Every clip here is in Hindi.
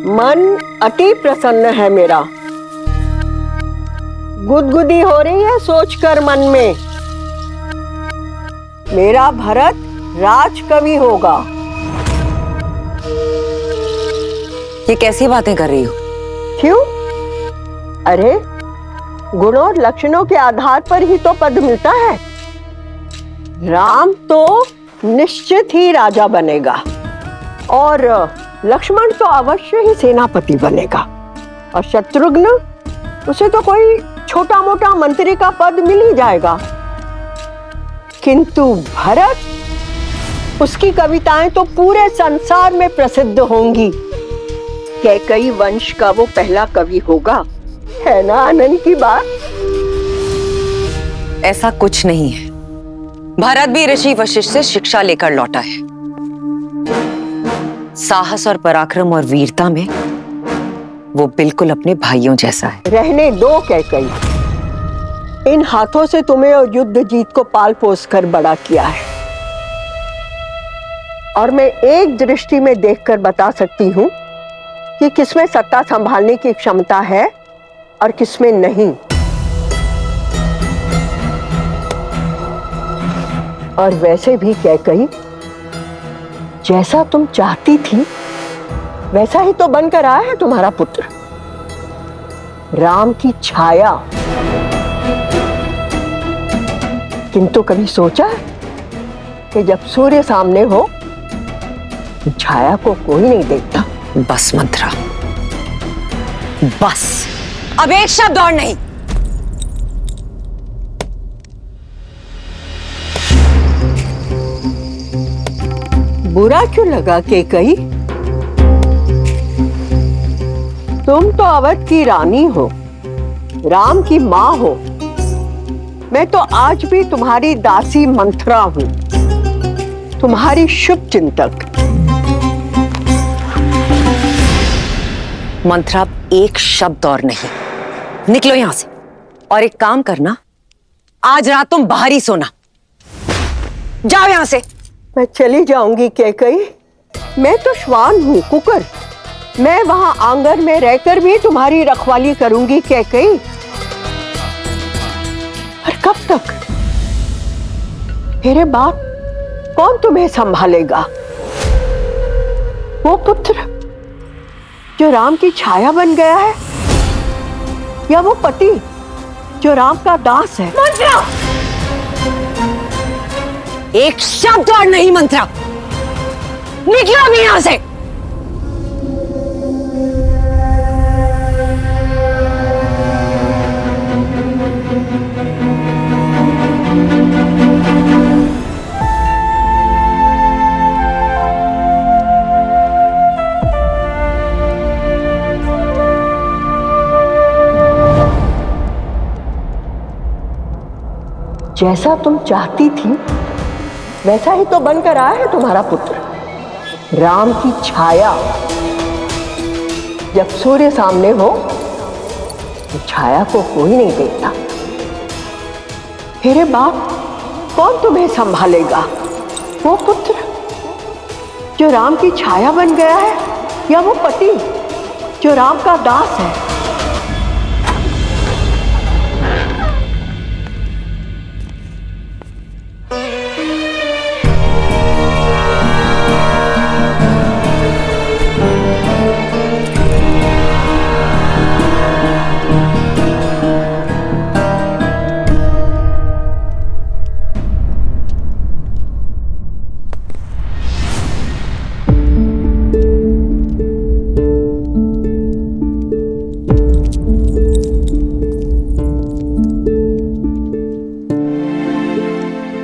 मन अति प्रसन्न है मेरा। गुदगुदी हो रही है सोचकर मन में, मेरा भरत राजकवि होगा। ये कैसी बातें कर रही हो? क्यों? अरे गुणों और लक्षणों के आधार पर ही तो पद मिलता है। राम तो निश्चित ही राजा बनेगा और लक्ष्मण तो अवश्य ही सेनापति बनेगा, और शत्रुघ्न, उसे तो कोई छोटा मोटा मंत्री का पद मिल ही जाएगा। किंतु भरत, उसकी कविताएं तो पूरे संसार में प्रसिद्ध होंगी। कैकई वंश का वो पहला कवि होगा। है ना आनंद की बात? ऐसा कुछ नहीं है। भरत भी ऋषि वशिष्ठ से शिक्षा लेकर लौटा है। साहस और पराक्रम और वीरता में वो बिल्कुल अपने भाइयों जैसा है। रहने दो कैकई, इन हाथों से तुम्हें और युद्ध जीत को पाल पोस कर बड़ा किया है, और मैं एक दृष्टि में देखकर बता सकती हूं कि किसमें सत्ता संभालने की क्षमता है और किसमें नहीं। और वैसे भी कैकई, जैसा तुम चाहती थी वैसा ही तो बनकर आया है तुम्हारा पुत्र, राम की छाया। किंतु कभी सोचा है कि जब सूर्य सामने हो तो छाया को कोई नहीं देखता? बस मंत्रा, बस, अब एक शब्द और नहीं। बुरा क्यों लगा कैकई? तुम तो अवध की रानी हो, राम की मां हो। मैं तो आज भी तुम्हारी दासी मंत्रा हूं, तुम्हारी शुभ चिंतक। मंत्रा, एक शब्द और नहीं। निकलो यहां से, और एक काम करना, आज रात तुम बाहर ही सोना। जाओ यहां से। मैं चली जाऊंगी कैकई, मैं तो श्वान हूं, कुकर। मैं वहां आंगन में रहकर भी तुम्हारी रखवाली करूंगी कैकई। और कब तक? मेरे बाद कौन तुम्हें संभालेगा? वो पुत्र जो राम की छाया बन गया है, या वो पति जो राम का दास है? मंत्रा, एक शब्द और नहीं। मंत्रा, निकलो अभी यहां से। जैसा तुम चाहती थी वैसा ही तो बनकर आया है तुम्हारा पुत्र, राम की छाया। जब सूर्य सामने हो तो छाया को कोई नहीं देखता। मेरे बाप, कौन तुम्हें संभालेगा? वो पुत्र जो राम की छाया बन गया है, या वो पति जो राम का दास है?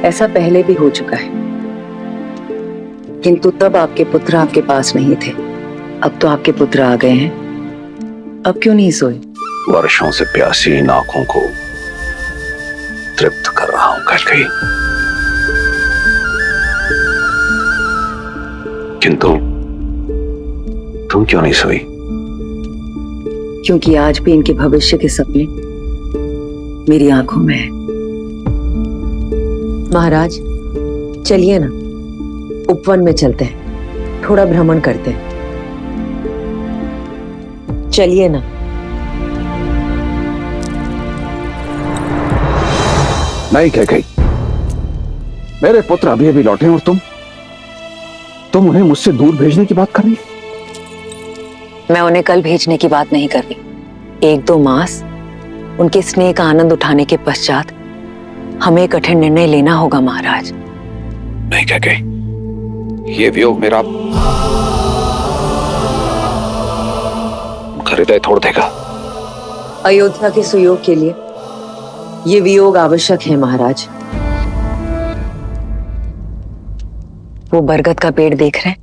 ऐसा पहले भी हो चुका है, किंतु तब आपके पुत्र आपके पास नहीं थे। अब तो आपके पुत्र आ गए हैं, अब क्यों नहीं सोए? वर्षों से प्यासी इन आंखों को तृप्त कर रहा हूं कैकई। किंतु तुम क्यों नहीं सोई? क्योंकि आज भी इनके भविष्य के सपने मेरी आंखों में है। महाराज, चलिए ना, उपवन में चलते हैं, थोड़ा भ्रमण करते हैं। चलिए ना। नहीं कह गई, मेरे पुत्र अभी अभी लौटे और तुम उन्हें मुझसे दूर भेजने की बात कर रही। मैं उन्हें कल भेजने की बात नहीं कर रही। 1-2 मास उनके स्नेह का आनंद उठाने के पश्चात हमें एक कठिन निर्णय लेना होगा महाराज। नहीं कह गई, ये वियोग मेरा हृदय तोड़ देगा। अयोध्या के सुयोग के लिए ये वियोग आवश्यक है महाराज। वो बरगद का पेड़ देख रहे हैं?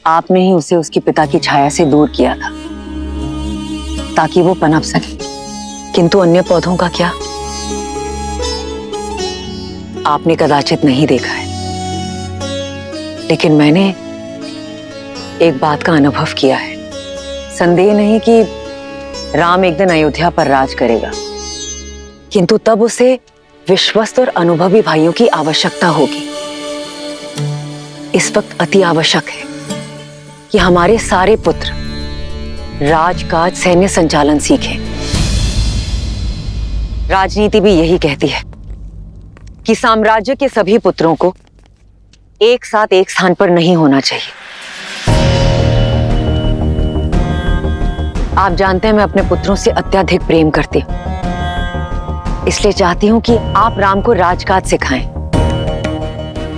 आपने ही उसे उसके पिता की छाया से दूर किया था ताकि वो पनप सके, किंतु अन्य पौधों का क्या, आपने कदाचित नहीं देखा है, लेकिन मैंने एक बात का अनुभव किया है। संदेह नहीं कि राम एक दिन अयोध्या पर राज करेगा, किंतु तब उसे विश्वस्त और अनुभवी भाइयों की आवश्यकता होगी। इस वक्त अति आवश्यक है कि हमारे सारे पुत्र राजकाज, सैन्य संचालन सीखें। राजनीति भी यही कहती है कि साम्राज्य के सभी पुत्रों को एक साथ एक स्थान पर नहीं होना चाहिए। आप जानते हैं मैं अपने पुत्रों से अत्यधिक प्रेम करती हूं, इसलिए चाहती हूं कि आप राम को राजकाज सिखाएं।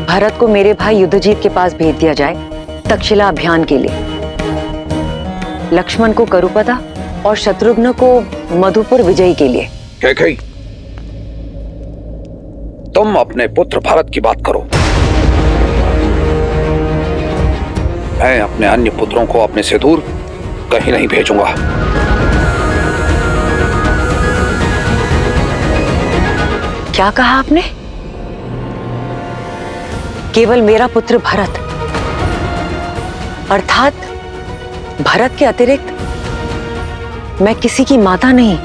भरत को मेरे भाई युद्धजीत के पास भेज दिया जाए तक्षशिला अभियान के लिए, लक्ष्मण को करुपदा और शत्रुघ्न को मधुपुर विजयी के लिए। कह गई, तुम अपने पुत्र भरत की बात करो, मैं अपने अन्य पुत्रों को अपने से दूर कहीं नहीं भेजूंगा। क्या कहा आपने? केवल मेरा पुत्र भरत, अर्थात भरत के अतिरिक्त मैं किसी की माता नहीं।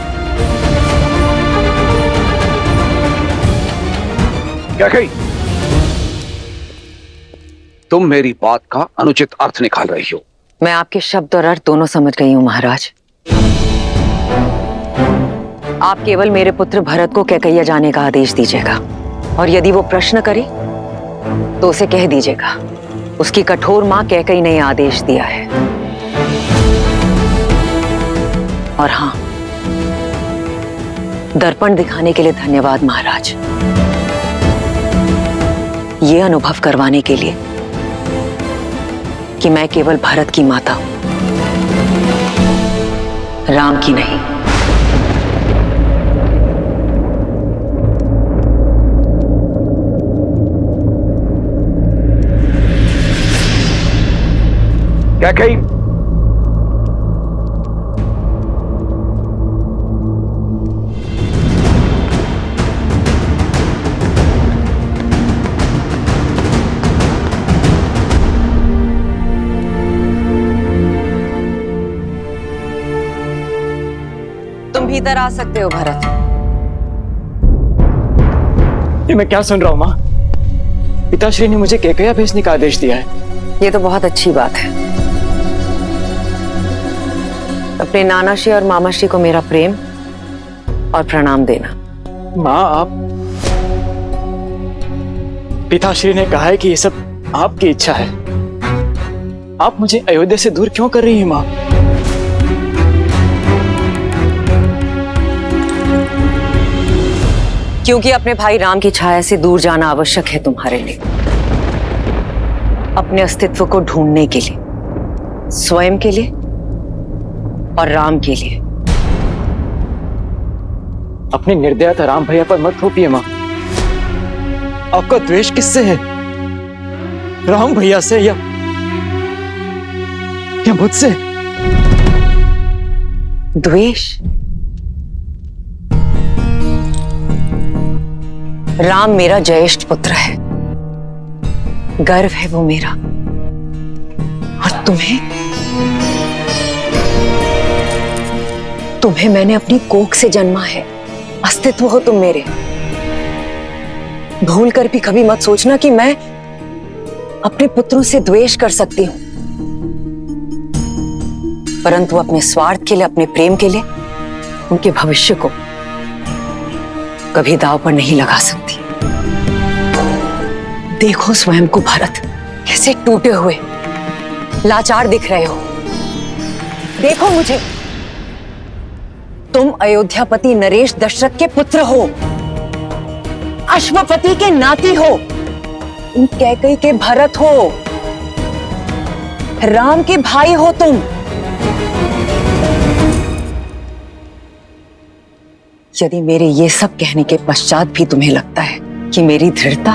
क्या कही? तुम मेरी बात का अनुचित अर्थ निकाल रही हो। मैं आपके शब्द और अर्थ दोनों समझ गई हूं महाराज। आप केवल मेरे पुत्र भरत को कैकैया जाने का आदेश दीजिएगा, और यदि वो प्रश्न करे तो उसे कह दीजिएगा उसकी कठोर मां कैकई ने आदेश दिया है। और हां, दर्पण दिखाने के लिए धन्यवाद महाराज, ये अनुभव करवाने के लिए कि मैं केवल भरत की माता हूं, राम की नहीं। क्या कही? तुम भीतर आ सकते हो भरत। ये मैं क्या सुन रहा हूँ माँ? पिताश्री ने मुझे कैकैया भेजने का आदेश दिया है। ये तो बहुत अच्छी बात है। अपने नानाश्री और मामाश्री को मेरा प्रेम और प्रणाम देना। माँ, आप, पिताश्री ने कहा है कि ये सब आपकी इच्छा है। आप मुझे अयोध्या से दूर क्यों कर रही हैं माँ? क्योंकि अपने भाई राम की छाया से दूर जाना आवश्यक है तुम्हारे लिए, अपने अस्तित्व को ढूंढने के लिए, स्वयं के लिए और राम के लिए। अपनी निर्दयता राम भैया पर मत थोपिए माँ। आपका द्वेष किससे है? राम भैया से या मुझसे? द्वेष? राम मेरा ज्येष्ठ पुत्र है, गर्व है वो मेरा। और तुम्हें मैंने अपनी कोख से जन्मा है, अस्तित्व हो तुम मेरे। भूल कर भी कभी मत सोचना कि मैं अपने पुत्रों से द्वेष कर सकती हूं। परंतु अपने स्वार्थ के लिए, अपने प्रेम के लिए उनके भविष्य को कभी दांव पर नहीं लगा सकती। देखो स्वयं को भरत, कैसे टूटे हुए, लाचार दिख रहे हो। देखो मुझे, तुम अयोध्यापति नरेश दशरथ के पुत्र हो, अश्वपति के नाती हो, तुम कैकेयी के भरत हो, राम के भाई हो तुम। यदि मेरे ये सब कहने के पश्चात भी तुम्हें लगता है कि मेरी दृढ़ता,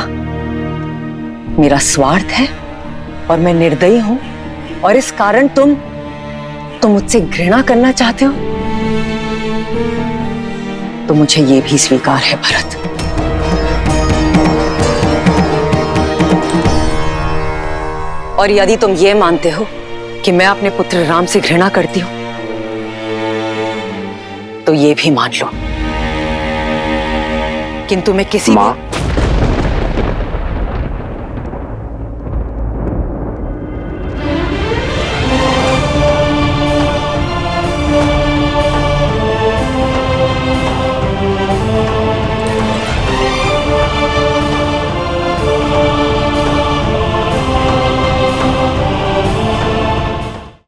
मेरा स्वार्थ है और मैं निर्दयी हूं और इस कारण तुम मुझसे घृणा करना चाहते हो, तो मुझे ये भी स्वीकार है भरत। और यदि तुम ये मानते हो कि मैं अपने पुत्र राम से घृणा करती हूं, तो ये भी मान लो, किंतु मैं किसी मां,